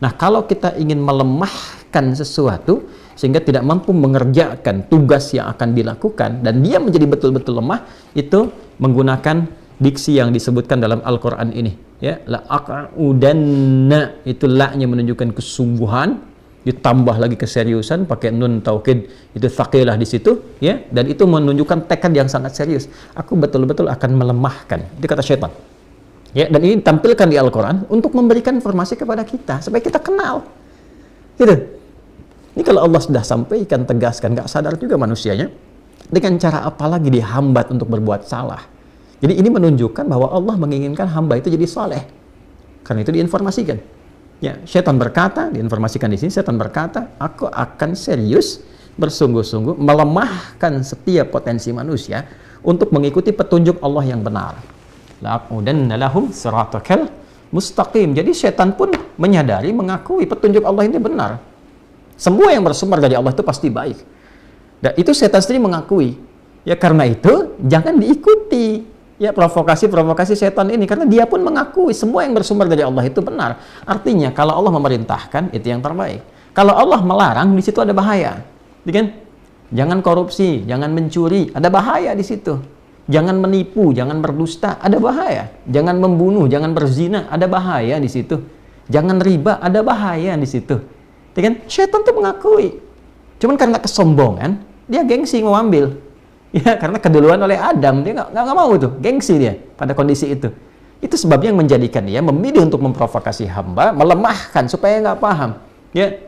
Nah, kalau kita ingin melemahkan sesuatu sehingga tidak mampu mengerjakan tugas yang akan dilakukan dan dia menjadi betul-betul lemah, itu menggunakan diksi yang disebutkan dalam Al-Qur'an ini, ya, la aq'udanna, itu la-nya menunjukkan kesungguhan, ditambah lagi keseriusan pakai nun taukid, itu tsaqilah di situ, ya, dan itu menunjukkan tekad yang sangat serius. Aku betul-betul akan melemahkan. Itu kata syaitan. Ya, dan ini ditampilkan di Al-Qur'an untuk memberikan informasi kepada kita supaya kita kenal. Gitu. Ini kalau Allah sudah sampaikan, tegaskan, nggak sadar juga manusianya, dengan cara apa lagi dihambat untuk berbuat salah. Jadi ini menunjukkan bahwa Allah menginginkan hamba itu jadi saleh. Karena itu diinformasikan. Ya, syaitan berkata, diinformasikan di sini, syaitan berkata, aku akan serius, bersungguh-sungguh melemahkan setiap potensi manusia untuk mengikuti petunjuk Allah yang benar. La'aqudanna lahum siratakal mustaqim. Jadi syaitan pun menyadari, mengakui petunjuk Allah ini benar. Semua yang bersumber dari Allah itu pasti baik. Dan itu syaitan sendiri mengakui. Ya, karena itu jangan diikuti. Ya, provokasi-provokasi setan ini, karena dia pun mengakui semua yang bersumber dari Allah itu benar. Artinya kalau Allah memerintahkan itu yang terbaik. Kalau Allah melarang, di situ ada bahaya. Kan? Jangan korupsi, jangan mencuri, ada bahaya di situ. Jangan menipu, jangan berdusta, ada bahaya. Jangan membunuh, jangan berzina, ada bahaya di situ. Jangan riba, ada bahaya di situ. Kan? Setan tuh mengakui. Cuman karena kesombongan, dia gengsi mau ambil. Ya, karena keduluan oleh Adam, dia nggak mau tuh, gengsi dia pada kondisi itu. Itu sebabnya yang menjadikan dia memilih untuk memprovokasi hamba, melemahkan supaya nggak paham. Ya,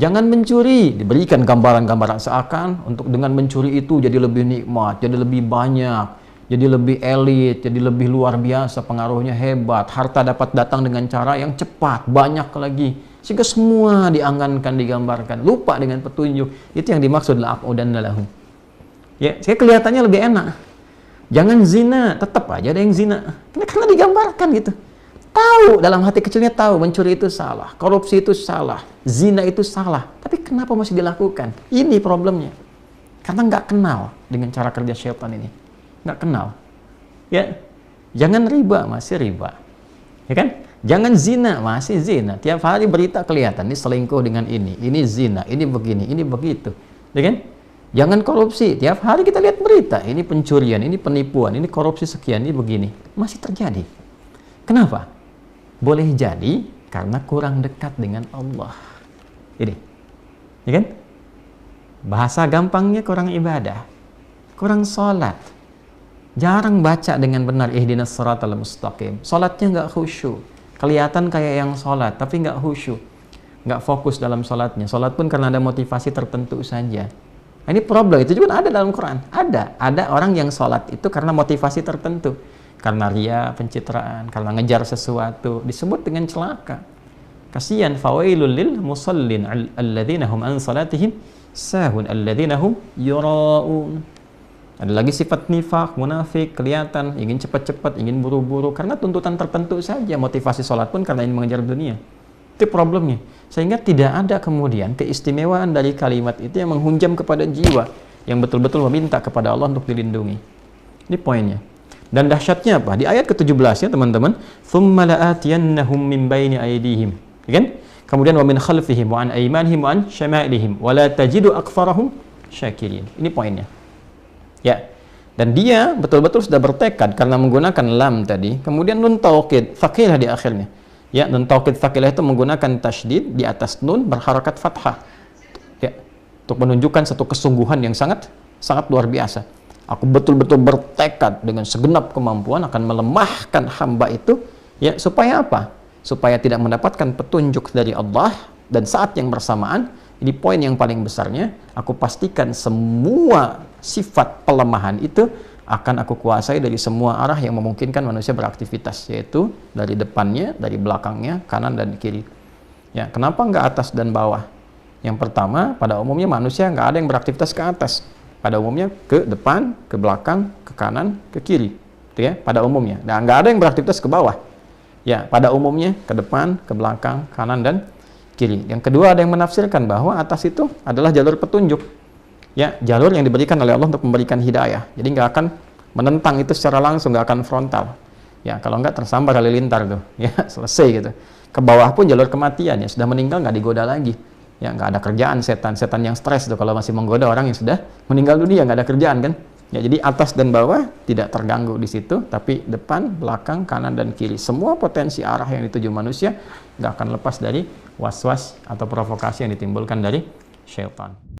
jangan mencuri, diberikan gambaran-gambaran seakan untuk dengan mencuri itu jadi lebih nikmat, jadi lebih banyak, jadi lebih elit, jadi lebih luar biasa, pengaruhnya hebat, harta dapat datang dengan cara yang cepat, banyak lagi, sehingga semua diangankan, digambarkan, lupa dengan petunjuk. Itu yang dimaksud la'aqudanna lahum. Ya, saya kelihatannya lebih enak. Jangan zina, tetap aja ada yang zina. Karena digambarkan gitu. Tahu, dalam hati kecilnya tahu mencuri itu salah, korupsi itu salah, zina itu salah. Tapi kenapa masih dilakukan? Ini problemnya. Karena nggak kenal dengan cara kerja syaitan ini. Nggak kenal. Ya, jangan riba, masih riba. Ya kan? Jangan zina, masih zina. Tiap hari berita kelihatan, ini selingkuh dengan ini zina, ini begini, ini begitu. Ya kan? Jangan korupsi, tiap hari kita lihat berita, ini pencurian, ini penipuan, ini korupsi sekian, ini begini. Masih terjadi. Kenapa? Boleh jadi karena kurang dekat dengan Allah. Ini. Ya kan? Bahasa gampangnya kurang ibadah, kurang sholat, jarang baca dengan benar ihdinas shiratal mustaqim. Sholatnya nggak khusyuk, kelihatan kayak yang sholat, tapi nggak khusyuk, nggak fokus dalam sholatnya. Sholat pun karena ada motivasi tertentu saja. Ini problem, itu juga ada dalam Quran. Ada orang yang sholat itu karena motivasi tertentu. Karena ria, pencitraan, karena ngejar sesuatu. Disebut dengan celaka. Kasihan, fawailul lil musallin alladzina hum an salatihim sahun alladzina hum yura'un. Ada lagi sifat nifaq, munafik, kelihatan, ingin cepat-cepat, ingin buru-buru. Karena tuntutan tertentu saja. Motivasi sholat pun karena ingin mengejar dunia. Itu problemnya. Sehingga tidak ada kemudian keistimewaan dari kalimat itu yang menghunjam kepada jiwa yang betul-betul meminta kepada Allah untuk dilindungi. Ini poinnya. Dan dahsyatnya apa? Di ayat ke-17 ya teman-teman, "Tsumma la'atiyannahum min baini aydihim." Ya kan? Kemudian wa min khalfihim wa an aymanihim wa an syama'ilihim wa la tajidu aktsarahum syakirin. Ini poinnya. Ya. Dan dia betul-betul sudah bertekad karena menggunakan lam tadi, kemudian nun taukid, tsaqilah di akhirnya. Ya, nun taukid tsaqilah itu menggunakan tasydid di atas nun berharakat fathah. Ya, untuk menunjukkan satu kesungguhan yang sangat luar biasa. Aku betul-betul bertekad dengan segenap kemampuan akan melemahkan hamba itu, ya, supaya apa? Supaya tidak mendapatkan petunjuk dari Allah, dan saat yang bersamaan, ini poin yang paling besarnya, aku pastikan semua sifat pelemahan itu akan aku kuasai dari semua arah yang memungkinkan manusia beraktivitas, yaitu dari depannya, dari belakangnya, kanan dan kiri. Ya, kenapa nggak atas dan bawah? Yang pertama, pada umumnya manusia nggak ada yang beraktivitas ke atas. Pada umumnya ke depan, ke belakang, ke kanan, ke kiri. Itu ya, pada umumnya. Dan nggak ada yang beraktivitas ke bawah. Ya, pada umumnya ke depan, ke belakang, kanan dan kiri. Yang kedua, ada yang menafsirkan bahwa atas itu adalah jalur petunjuk. Ya, jalur yang diberikan oleh Allah untuk memberikan hidayah. Jadi nggak akan menentang itu secara langsung, nggak akan frontal. Ya, kalau nggak tersambar halilintar tuh, ya selesai gitu. Ke bawah pun jalur kematian, ya sudah meninggal nggak digoda lagi. Ya nggak ada kerjaan setan yang stres tuh kalau masih menggoda orang yang sudah meninggal dunia, nggak ada kerjaan kan. Ya jadi atas dan bawah tidak terganggu di situ, tapi depan, belakang, kanan dan kiri semua potensi arah yang dituju manusia nggak akan lepas dari was-was atau provokasi yang ditimbulkan dari syaitan.